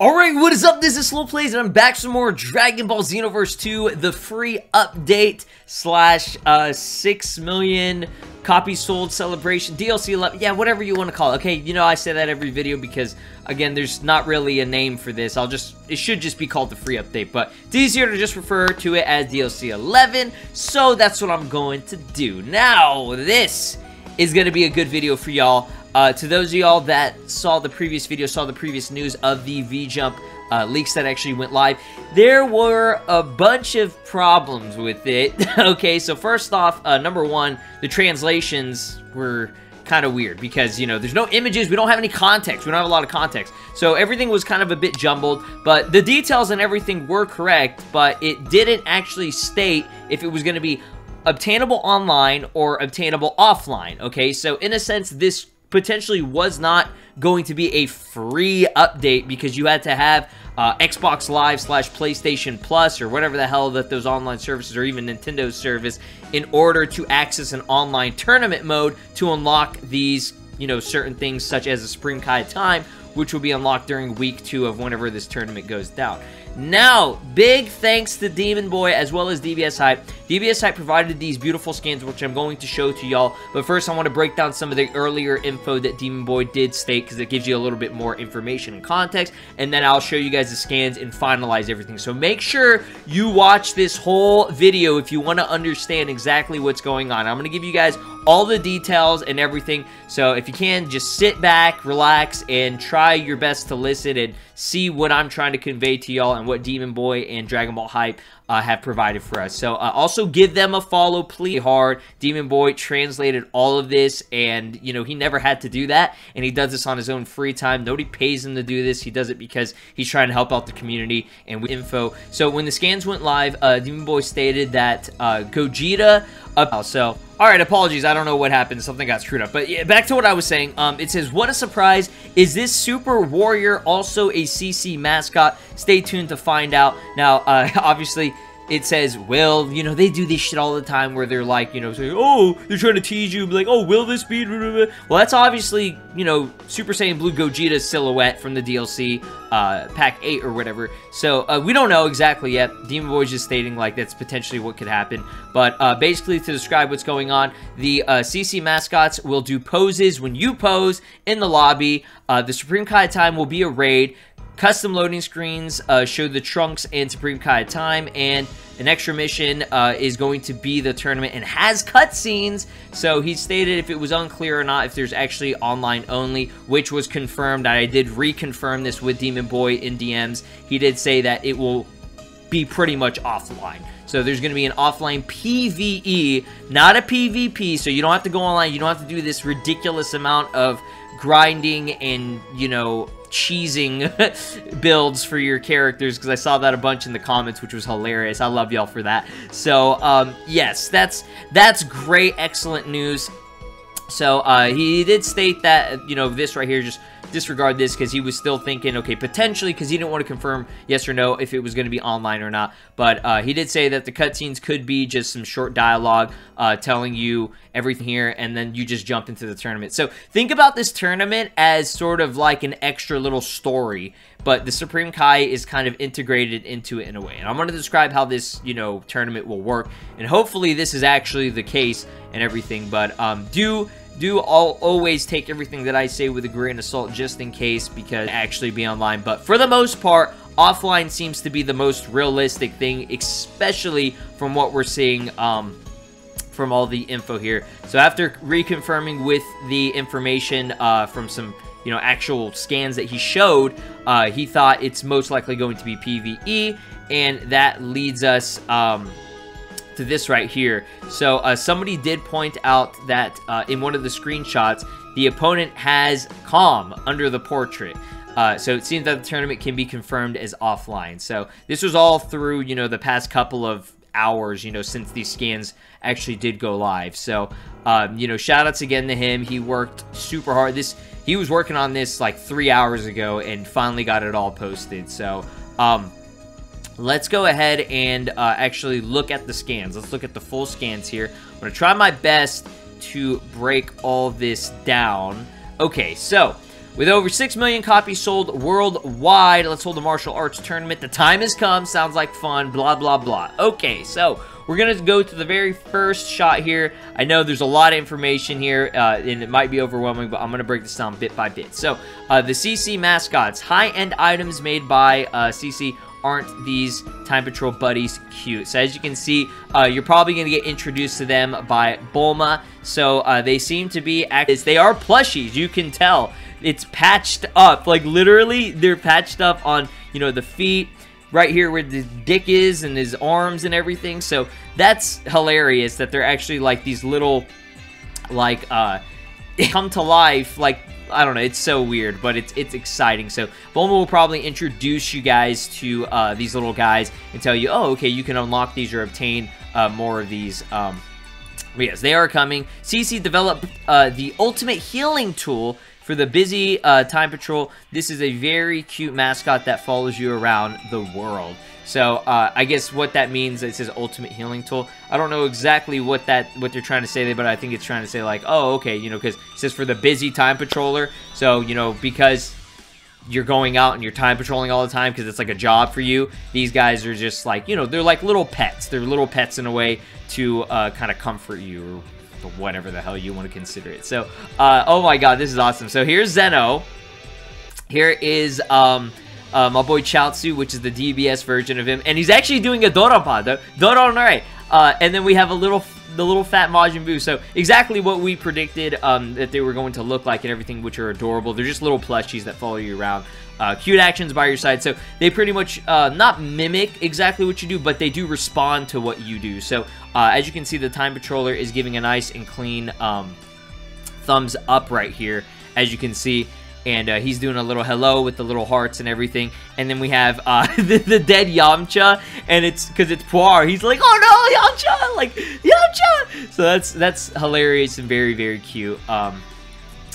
Alright, what is up? This is SLOplays, and I'm back for some more Dragon Ball Xenoverse 2, the free update slash 6 million copies sold celebration, DLC 11, yeah, whatever you want to call it. Okay, you know I say that every video because, again, there's not really a name for this. It should just be called the free update, but it's easier to just refer to it as DLC 11, so that's what I'm going to do. Now, this is going to be a good video for y'all. To those of y'all that saw the previous video, saw the previous news of the V-Jump leaks that actually went live, there were a bunch of problems with it. Okay, so first off, number one, the translations were kind of weird because, you know, there's no images, we don't have any context, we don't have a lot of context, so everything was kind of a bit jumbled, but the details and everything were correct, but it didn't actually state if it was going to be obtainable online or obtainable offline. Okay, so in a sense, this potentially was not going to be a free update because you had to have Xbox Live / PlayStation Plus or whatever the hell that those online services, or even Nintendo's service, in order to access an online tournament mode to unlock these, you know, certain things such as the Supreme Kai time, which will be unlocked during week 2 of whenever this tournament goes down. Now, big thanks to Demon Boy as well as DBS Hype. DBS Hype provided these beautiful scans, which I'm going to show to y'all. But first, I want to break down some of the earlier info that Demon Boy did state, because it gives you a little bit more information and context. And then I'll show you guys the scans and finalize everything. So make sure you watch this whole video if you want to understand exactly what's going on. I'm going to give you guys all the details and everything. So if you can, just sit back, relax, and try your best to listen and see what I'm trying to convey to y'all and what Demon Boy and Dragon Ball Hype have provided for us. So also give them a follow, please. Hard. Demon Boy translated all of this, and you know, he never had to do that, and he does this on his own free time. Nobody pays him to do this. He does it because he's trying to help out the community and with info. So when the scans went live, Demon Boy stated that Gogeta alright, apologies, I don't know what happened, something got screwed up, but yeah, back to what I was saying. It says, what a surprise, is this Super Warrior also a CC mascot? Stay tuned to find out. Now, obviously, it says, well, you know, they do this shit all the time where they're like, you know, saying, oh, they're trying to tease you, like, oh, will this be? Well, that's obviously, you know, Super Saiyan Blue Gogeta's silhouette from the DLC, Pack 8 or whatever. So, we don't know exactly yet. Demon Boy's just stating, like, that's potentially what could happen. But, basically, to describe what's going on, the CC mascots will do poses when you pose in the lobby. The Supreme Kai time will be a raid. Custom loading screens show the Trunks and Supreme Kai time, and an extra mission is going to be the tournament and has cutscenes. So he stated if it was unclear or not if there's actually online only, which was confirmed. I did reconfirm this with Demon Boy in DMs. He did say that it will be pretty much offline. So there's going to be an offline PvE, not a PvP, so you don't have to go online. You don't have to do this ridiculous amount of grinding and, you know, cheesing builds for your characters, because I saw that a bunch in the comments, which was hilarious. I love y'all for that. So yes, that's great, excellent news. So he did state that, you know, this right here, just disregard this, because he was still thinking, okay, potentially, because he didn't want to confirm yes or no if it was going to be online or not. But he did say that the cutscenes could be just some short dialogue telling you everything here, and then you just jump into the tournament. So think about this tournament as sort of like an extra little story, but the Supreme Kai is kind of integrated into it in a way. And I'm going to describe how this, you know, tournament will work, and hopefully this is actually the case and everything. But always take everything that I say with a grain of salt, just in case, because actually be online. But for the most part, offline seems to be the most realistic thing, especially from what we're seeing from all the info here. So after reconfirming with the information from some, you know, actual scans that he showed, he thought it's most likely going to be PvE, and that leads us to this right here. So somebody did point out that in one of the screenshots, the opponent has Calm under the portrait. So it seems that the tournament can be confirmed as offline. So this was all through, you know, the past couple of hours, you know, since these scans actually did go live. So, you know, shout outs again to him. He worked super hard. He was working on this like 3 hours ago and finally got it all posted. So, let's go ahead and actually look at the scans. Let's look at the full scans here. I'm going to try my best to break all this down. Okay, so with over 6 million copies sold worldwide, let's hold the martial arts tournament. The time has come. Sounds like fun. Blah, blah, blah. Okay, so we're going to go to the very first shot here. I know there's a lot of information here, and it might be overwhelming, but I'm going to break this down bit by bit. So, the CC mascots. High-end items made by CC. Aren't these Time Patrol buddies cute? So as you can see, you're probably going to get introduced to them by Bulma. So they seem to be they are plushies, you can tell. It's patched up, like literally they're patched up on, you know, the feet, right here where the dick is and his arms and everything. So that's hilarious that they're actually like these little, like, come to life, like, I don't know, it's so weird, but it's exciting. So Bulma will probably introduce you guys to these little guys and tell you, oh, okay, you can unlock these or obtain more of these. But yes, they are coming. CC developed the ultimate healing tool for the busy Time Patrol. This is a very cute mascot that follows you around the world. So, I guess what that means, it says ultimate healing tool. I don't know exactly what they're trying to say there, but I think it's trying to say like, oh, okay, you know, because it says for the busy Time Patroller. So, you know, because you're going out and you're time patrolling all the time because it's like a job for you, these guys are just like, you know, they're like little pets. They're little pets in a way to kind of comfort you or whatever the hell you want to consider it. So, oh my god, this is awesome. So here's Zeno. Here is, my boy Chaozu, which is the DBS version of him, and he's actually doing a Doronpa, Doronrai. And then we have the little fat Majin Buu. So exactly what we predicted that they were going to look like and everything, which are adorable. They're just little plushies that follow you around. Cute actions by your side. So they pretty much not mimic exactly what you do, but they do respond to what you do. So as you can see, the Time Patroller is giving a nice and clean thumbs up right here, as you can see. And he's doing a little hello with the little hearts and everything. And then we have the dead Yamcha, and it's because it's Puar. He's like, oh no, Yamcha, like Yamcha. So that's hilarious and very, very cute.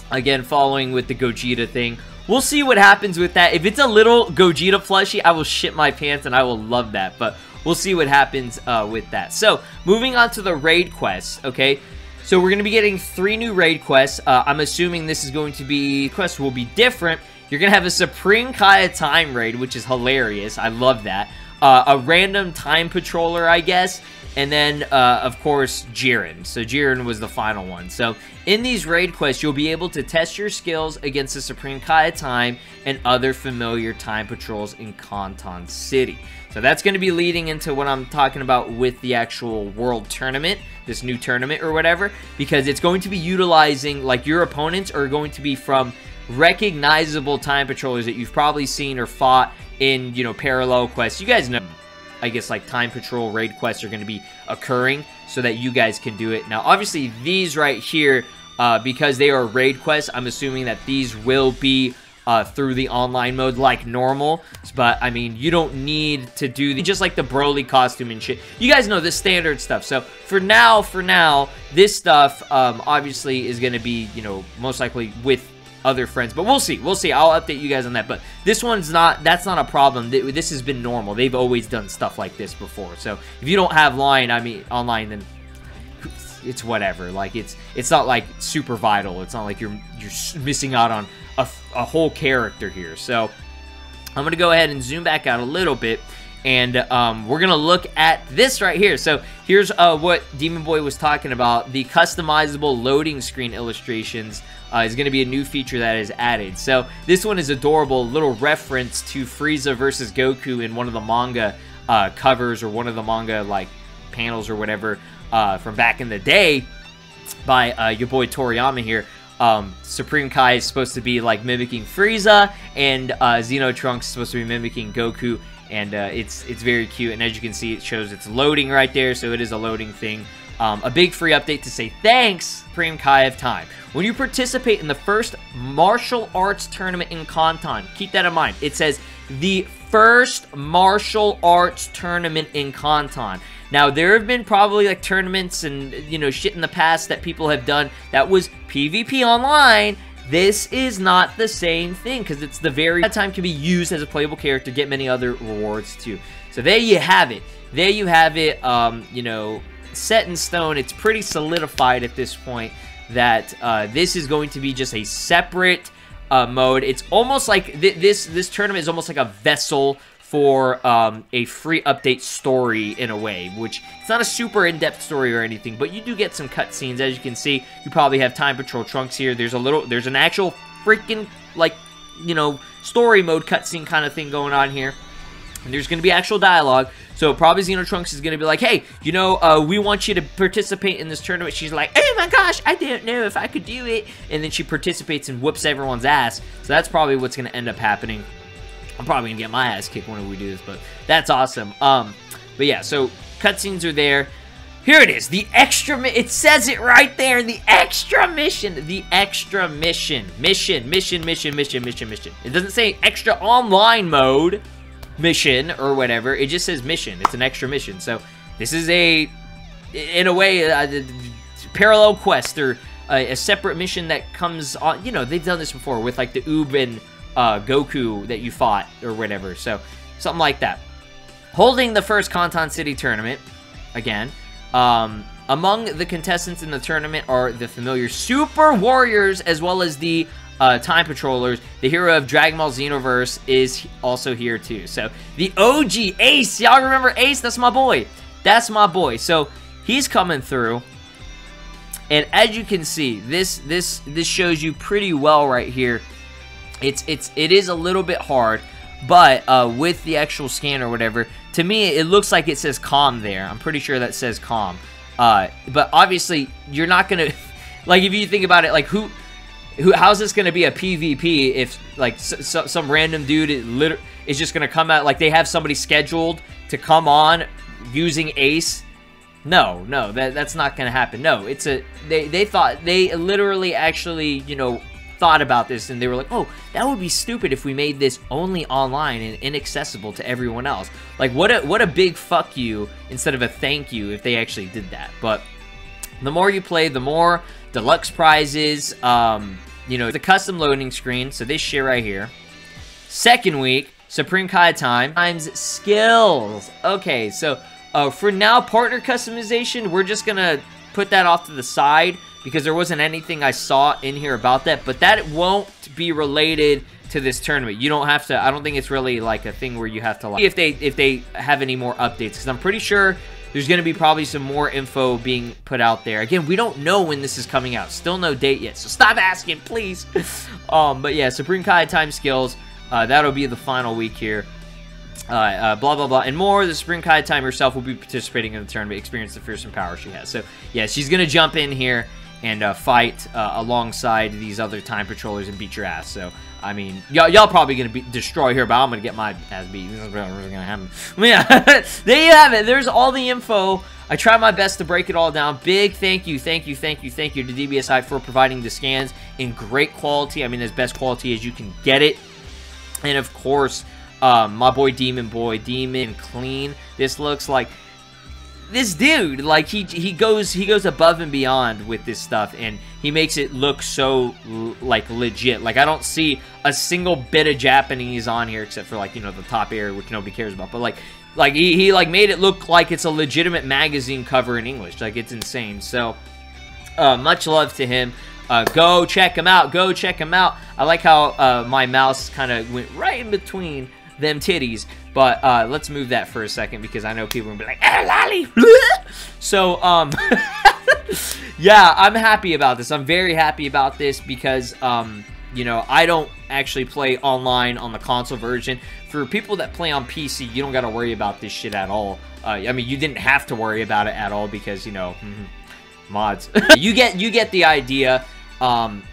Again, following with the Gogeta thing. We'll see what happens with that. If it's a little Gogeta plushie, I will shit my pants and I will love that. But we'll see what happens with that. So moving on to the raid quests. Okay. So we're going to be getting 3 new raid quests. I'm assuming this is going to be, quests will be different. You're going to have a Supreme Kaya Time raid, which is hilarious. I love that. A random Time Patroller, I guess. And then, of course, Jiren. So Jiren was the final one. So in these raid quests, you'll be able to test your skills against the Supreme Kaya Time and other familiar Time Patrols in Kanton City. So that's going to be leading into what I'm talking about with the actual World Tournament, this new tournament or whatever, because it's going to be utilizing, like, your opponents are going to be from recognizable Time Patrollers that you've probably seen or fought in, you know, parallel quests. You guys know, I guess, like, Time Patrol raid quests are going to be occurring so that you guys can do it. Now, obviously, these right here, because they are raid quests, I'm assuming that these will be through the online mode like normal, but I mean, you don't need to do just like the Broly costume and shit. You guys know the standard stuff. So for now, this stuff obviously is going to be, you know, most likely with other friends, but we'll see. I'll update you guys on that. But this one's that's not a problem. This has been normal. They've always done stuff like this before. So if you don't have online, then it's whatever. Like it's not like super vital. It's not like you're missing out on a whole character here. So I'm gonna go ahead and zoom back out a little bit, and we're gonna look at this right here. So here's what Demon Boy was talking about. The customizable loading screen illustrations is gonna be a new feature that is added. So this one is adorable, little reference to Frieza versus Goku in one of the manga covers, or one of the manga like panels or whatever from back in the day by your boy Toriyama here. Supreme Kai is supposed to be like mimicking Frieza, and Xeno Trunks is supposed to be mimicking Goku, and it's very cute. And as you can see, it shows it's loading right there, so it is a loading thing. A big free update to say thanks, Supreme Kai of Time. When you participate in the first martial arts tournament in Kanton, keep that in mind. It says the first martial arts tournament in Kanton. Now, there have been probably, like, tournaments and, you know, shit in the past that people have done that was PvP online. This is not the same thing, because it's the very time can be used as a playable character to get many other rewards, too. So there you have it. You know, set in stone. It's pretty solidified at this point. that this is going to be just a separate mode. It's almost like this tournament is almost like a vessel for a free update story in a way, which it's not a super in-depth story or anything, but you do get some cutscenes. As you can see, you probably have Time Patrol Trunks here. There's an actual freaking, like, you know, story mode cutscene kind of thing going on here. And there's going to be actual dialogue. So probably Xeno Trunks is going to be like, hey, you know, we want you to participate in this tournament. She's like, oh my gosh, I don't know if I could do it. And then she participates and whoops everyone's ass. So that's probably what's going to end up happening. I'm probably going to get my ass kicked whenever we do this, but that's awesome. But yeah, so cutscenes are there. Here it is, the extra, it says it right there, the extra mission, the extra mission. Mission. It doesn't say extra online mode mission or whatever. It just says mission. It's an extra mission. So this is in a way, a parallel quest or a separate mission that comes on. You know, they've done this before with like the Oob and Goku that you fought or whatever. So something like that. Holding the first Kanton City tournament again. Among the contestants in the tournament are the familiar Super Warriors as well as the Time Patrollers. The hero of Dragon Ball Xenoverse is also here too. So the OG Ace, y'all remember Ace? That's my boy. That's my boy. So he's coming through, and as you can see, this shows you pretty well right here. It is a little bit hard, but with the actual scan or whatever, to me it looks like it says calm there. I'm pretty sure that says calm. But obviously you're not gonna like, if you think about it, like how's this gonna be a PvP if like some random dude is just gonna come out, like they have somebody scheduled to come on using Ace? No, that's not gonna happen. No, it's they literally actually, you know, thought about this, and they were like, oh, that would be stupid if we made this only online and inaccessible to everyone else. Like, what a big fuck you instead of a thank you if they actually did that. But the more you play, the more deluxe prizes, you know, the custom loading screen. So this shit right here. Second week, Supreme Kai time times skills. Okay, so for now, partner customization, we're just gonna put that off to the side because there wasn't anything I saw in here about that, but that won't be related to this tournament. You don't have to, I don't think it's really like a thing where you have to like, if they have any more updates, because I'm pretty sure there's going to be probably some more info being put out there. Again, we don't know when this is coming out. Still no date yet, so stop asking, please. But yeah, Supreme Kai time skills, that'll be the final week here. Blah, blah, blah, and more. The Supreme Kai time herself will be participating in the tournament, experience the fearsome power she has. So yeah, she's going to jump in here and fight alongside these other Time Patrollers and beat your ass. So, I mean, y'all probably going to destroy her, but I'm going to get my ass beat. This is really going to happen. Yeah, there you have it. There's all the info. I tried my best to break it all down. Big thank you to DBSI for providing the scans in great quality. I mean, as best quality as you can get it. And, of course, my boy Demon Clean. This looks like this dude, like he goes above and beyond with this stuff, and he makes it look so like legit. Like, I don't see a single bit of Japanese on here except for, like, you know, the top area, which nobody cares about, but like he like made it look like it's a legitimate magazine cover in English. Like, it's insane. So much love to him. Go check him out. Go check him out. I like how my mouse kind of went right in between them titties, but let's move that for a second because I know people will be like, ah, lolly. So yeah, I'm happy about this. I'm very happy about this because you know, I don't actually play online on the console version. For people that play on PC, you don't got to worry about this shit at all. I mean, you didn't have to worry about it at all because, you know, mods. you get the idea.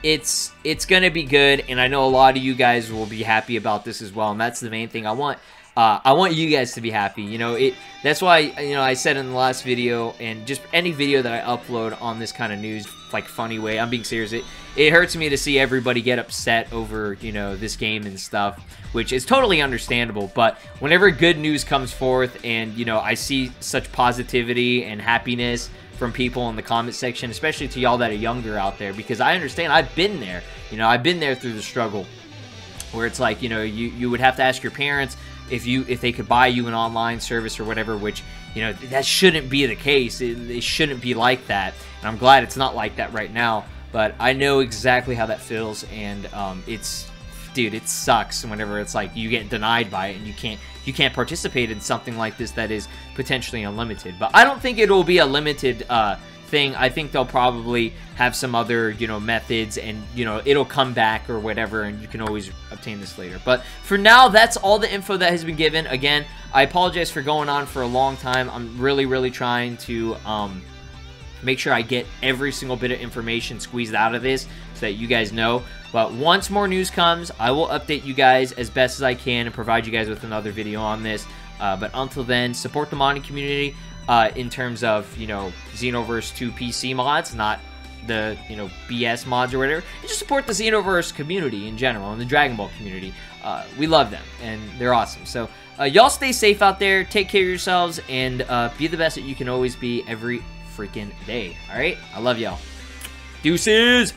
It's gonna be good, and I know a lot of you guys will be happy about this as well, and that's the main thing I want. I want you guys to be happy. You know, that's why, you know, I said in the last video, and just any video that I upload on this kind of news, like, funny way, I'm being serious, it hurts me to see everybody get upset over, you know, this game and stuff, which is totally understandable. But whenever good news comes forth and, you know, I see such positivity and happiness from people in the comment section, especially to y'all that are younger out there, because I understand, I've been there. You know, I've been there through the struggle where it's like, you know, you would have to ask your parents if they could buy you an online service or whatever, which, you know, that shouldn't be the case. It shouldn't be like that, and I'm glad it's not like that right now. but I know exactly how that feels, and dude, it sucks whenever it's like you get denied by it and you can't participate in something like this that is potentially unlimited. But I don't think it'll be a limited thing. I think they'll probably have some other, you know, methods, and, you know, it'll come back or whatever, and you can always obtain this later. But for now, that's all the info that has been given. Again, I apologize for going on for a long time. I'm really trying to make sure I get every single bit of information squeezed out of this so that you guys know. But once more news comes, I will update you guys as best as I can and provide you guys with another video on this. But until then, support the modding community in terms of, you know, Xenoverse 2 PC mods, not the, you know, BS mods or whatever. And just support the Xenoverse community in general and the Dragon Ball community. We love them, and they're awesome. So y'all stay safe out there, take care of yourselves, and be the best that you can always be every freaking day. All right? I love y'all. Deuces!